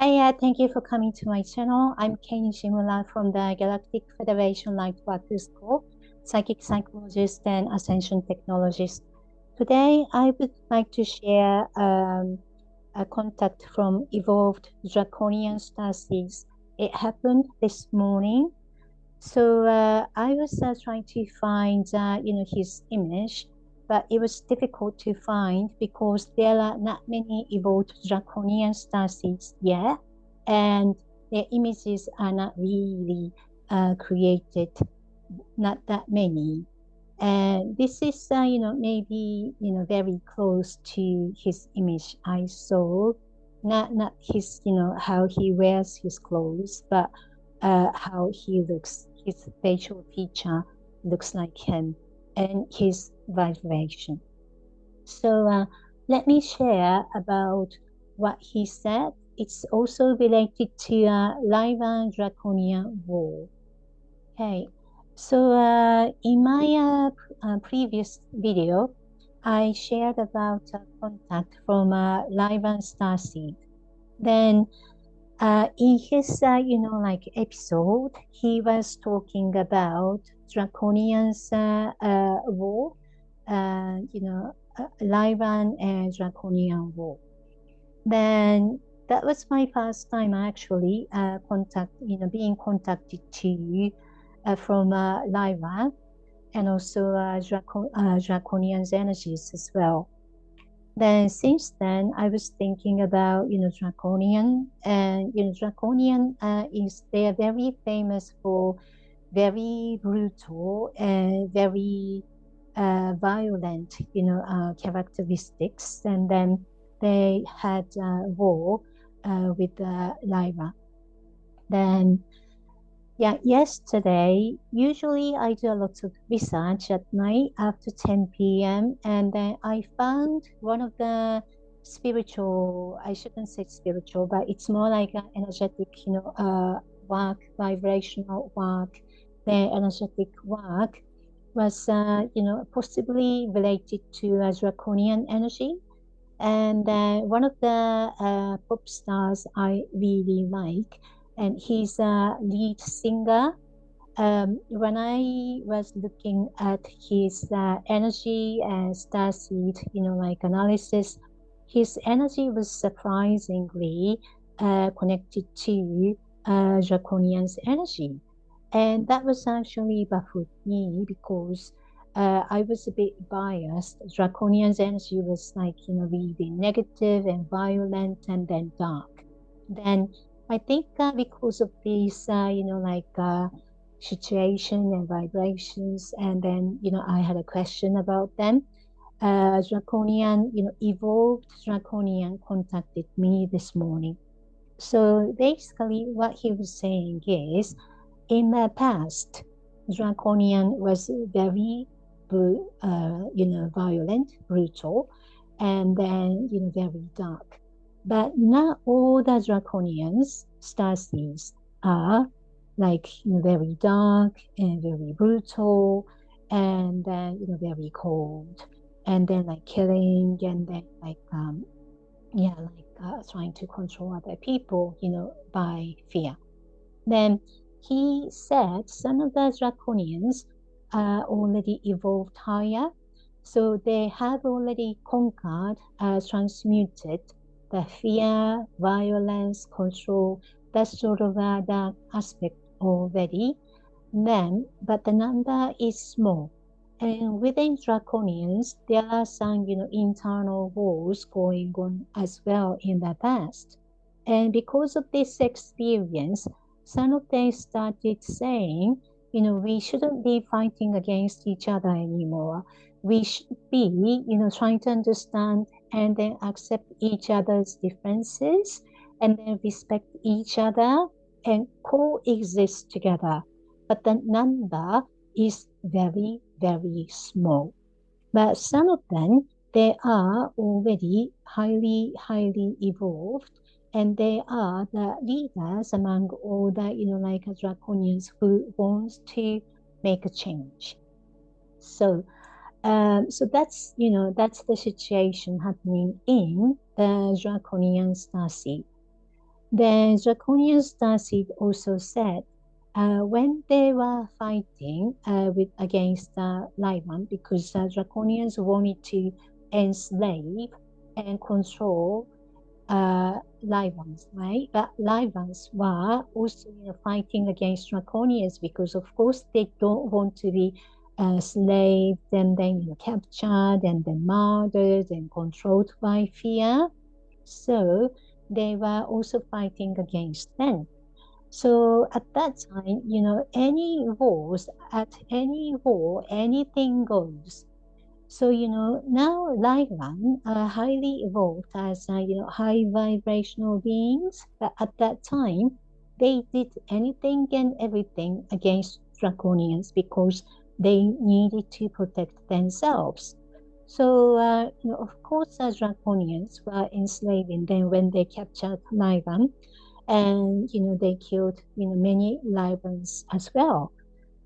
Hi, thank you for coming to my channel. I'm Kei Nishimura from the Galactic Federation Lightworker School, Psychic Psychologist and Ascension Technologist. Today, I would like to share a contact from evolved Draconian Starseeds. It happened this morning. So I was trying to find, his image, but it was difficult to find because there are not many evolved Draconian starseeds yet, and their images are not really created, not that many. And this is, maybe, very close to his image I saw, not his, how he wears his clothes, but how he looks, his facial feature looks like him, and his vibration. So let me share about what he said. It's also related to Lyran Draconian War. Okay, so in my previous video, I shared about contact from Lyran Starseed. Then in his, episode, he was talking about Draconian's war, Lyran and Draconian war. Then that was my first time actually being contacted to you from Lyra and also Draconian's energies as well. Then since then, I was thinking about, Draconian, and, Draconian is, they are very famous for very brutal and very violent, characteristics. And then they had war with Lyra. Then, yeah, yesterday, usually I do a lot of research at night after 10 p.m. And then I found one of the spiritual, I shouldn't say spiritual, but it's more like an energetic, work, vibrational work. The energetic work was, possibly related to draconian energy. And one of the pop stars I really like, and he's a lead singer. When I was looking at his energy and starseed, analysis, his energy was surprisingly connected to Draconian's energy. And that was actually baffled me because I was a bit biased. Draconian's energy was like, really negative and violent and then dark. Then I think because of these, situation and vibrations, and then, I had a question about them. Draconian, evolved Draconian contacted me this morning. So basically, what he was saying is, in the past, Draconian was very, violent, brutal, and then, very dark. But not all the Draconians, starseeds, are like, very dark and very brutal, and then, very cold, and then like killing, and then trying to control other people, by fear. Then he said some of the draconians are already evolved higher, so they have already conquered, transmuted the fear, violence, control, that sort of dark aspect already. Then, but the number is small. And within draconians, there are some, internal wars going on as well in the past. And because of this experience, some of them started saying, we shouldn't be fighting against each other anymore. We should be, trying to understand and then accept each other's differences and then respect each other and coexist together. But the number is very, very small. But some of them, they are already highly, highly evolved, and they are the leaders among all the, draconians who wants to make a change. So, so that's the situation happening in the draconian starseed. Then Draconian Starseed also said when they were fighting against Lyman, because Draconians wanted to enslave and control Livans, right? But Livans were also, fighting against Draconians because, of course, they don't want to be enslaved and then, captured and then murdered and controlled by fear. So they were also fighting against them. So at that time, at any war, anything goes. So, now Lyran are highly evolved as, high vibrational beings. But at that time, they did anything and everything against Draconians because they needed to protect themselves. So, of course, Draconians were enslaving them when they captured Lyran, and, they killed, many Lyrans as well.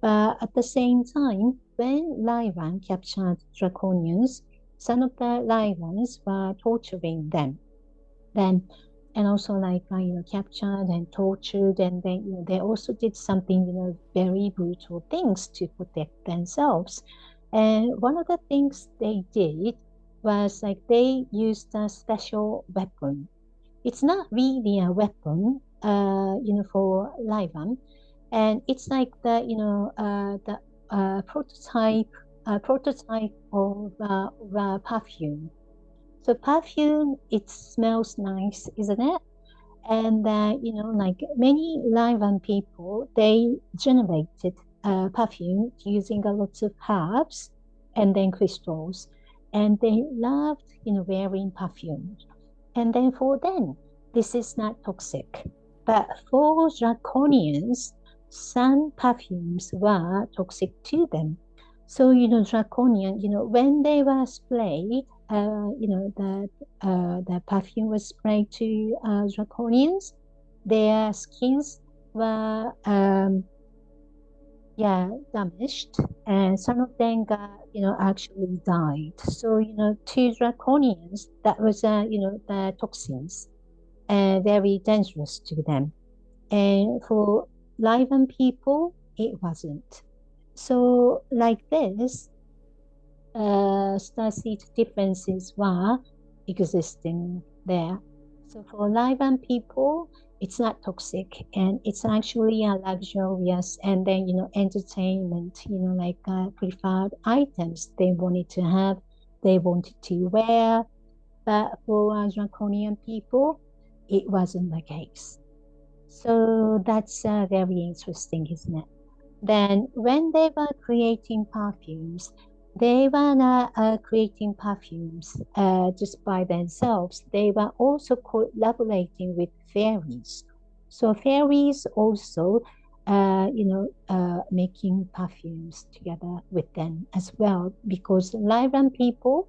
But at the same time, when Lyran captured Draconians, some of the Lyrans were torturing them, and also like captured and tortured, and then they also did something very brutal things to protect themselves. And one of the things they did was like they used a special weapon. It's not really a weapon, for Lyran, and it's like the prototype of perfume. So perfume, it smells nice, isn't it? And like many Lyran people, they generated perfume using a lot of herbs and then crystals, and they loved wearing perfume. And then for them, this is not toxic. But for Draconians, some perfumes were toxic to them. So, Draconian, when they were sprayed, the perfume was sprayed to Draconians, their skins were damaged, and some of them got, actually died. So, to Draconians, that was, the toxins, very dangerous to them. And for Lyvan people, it wasn't. So, like this, starseed differences were existing there. So for Lyvan people, it's not toxic, and it's actually a luxurious and then entertainment, like preferred items they wanted to have, they wanted to wear. But for Draconian people, it wasn't the case. So that's very interesting, isn't it? Then, when they were creating perfumes, they were not creating perfumes just by themselves. They were also collaborating with fairies. So fairies also, making perfumes together with them as well, because Lyran people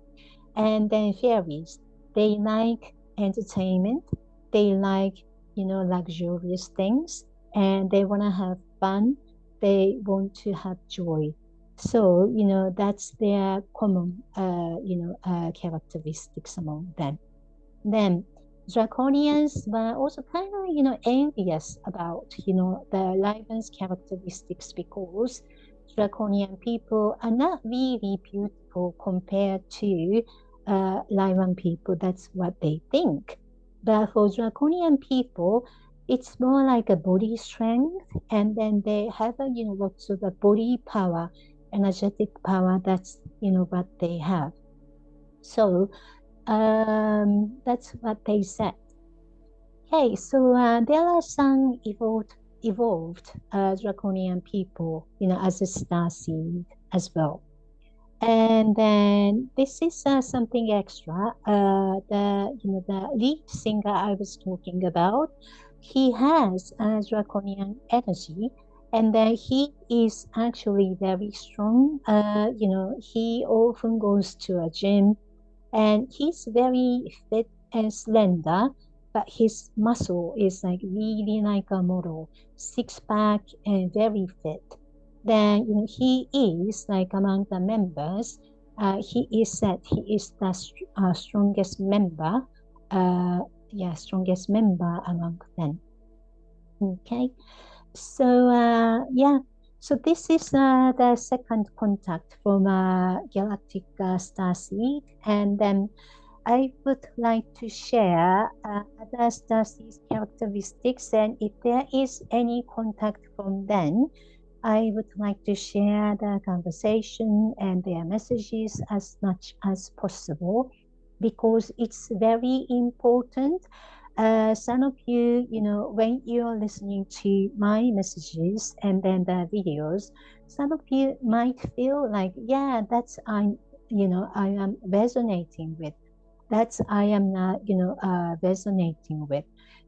and then fairies, they like entertainment, they like, luxurious things, and they want to have fun, they want to have joy. So, that's their common, characteristics among them. Then Draconians were also kind of, envious about, the Lyvan's characteristics because Draconian people are not really beautiful compared to Lyvan people. That's what they think. But for Draconian people, it's more like a body strength, and then they have a, lots of body power, energetic power. That's, what they have. So that's what they said. Okay, so there are some evolved draconian people, as a star seed as well. And then this is something extra. The lead singer I was talking about, he has draconian energy, and then he is actually very strong. He often goes to a gym, and he's very fit and slender, but his muscle is like really like a model, six pack and very fit. Then he is like among the members. He is said he is the strongest member, uh, the strongest member among them. Okay, so yeah, so this is the second contact from Galactic Starseed, and then I would like to share other Starseed characteristics, and if there is any contact from them, I would like to share the conversation and their messages as much as possible because it's very important. Some of you, when you're listening to my messages and then the videos, some of you might feel like, yeah, I am resonating with. That's I am not, resonating with.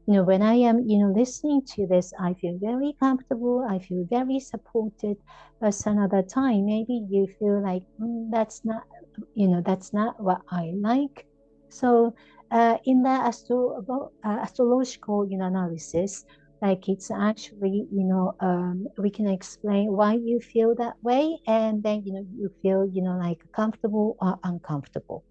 When I am, listening to this, I feel very comfortable. I feel very supported. But some other time, maybe you feel like that's not what I like. So, in the astrological, analysis, like it's actually, we can explain why you feel that way, and then, you feel, like comfortable or uncomfortable.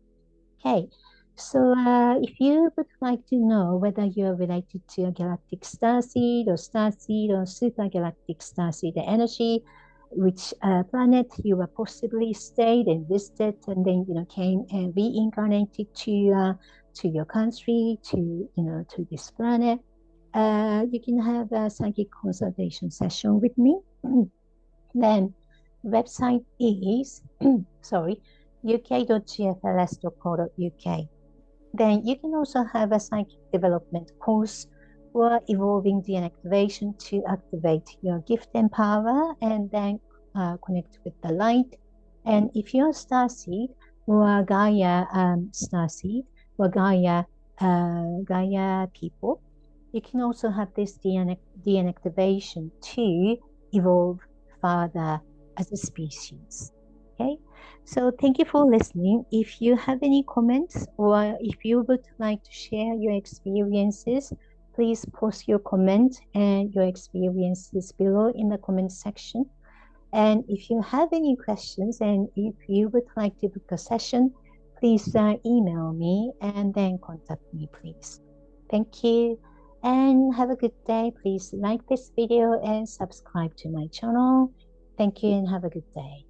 Okay, so if you would like to know whether you're related to a galactic starseed or supergalactic starseed energy, which planet you were possibly stayed and visited, and then came and reincarnated to your country, to this planet, you can have a psychic consultation session with me. Then website is sorry, uk.gfls.co.uk. Then you can also have a psychic development course for evolving the activation to activate your gift and power and then connect with the light. And if you're Starseed or Gaia Starseed or Gaia people, you can also have this DNA activation to evolve further as a species. Okay, so thank you for listening. If you have any comments or if you would like to share your experiences, please post your comment and your experiences below in the comment section. And if you have any questions and if you would like to book a session, please email me and then contact me, please. Thank you and have a good day. Please like this video and subscribe to my channel. Thank you and have a good day.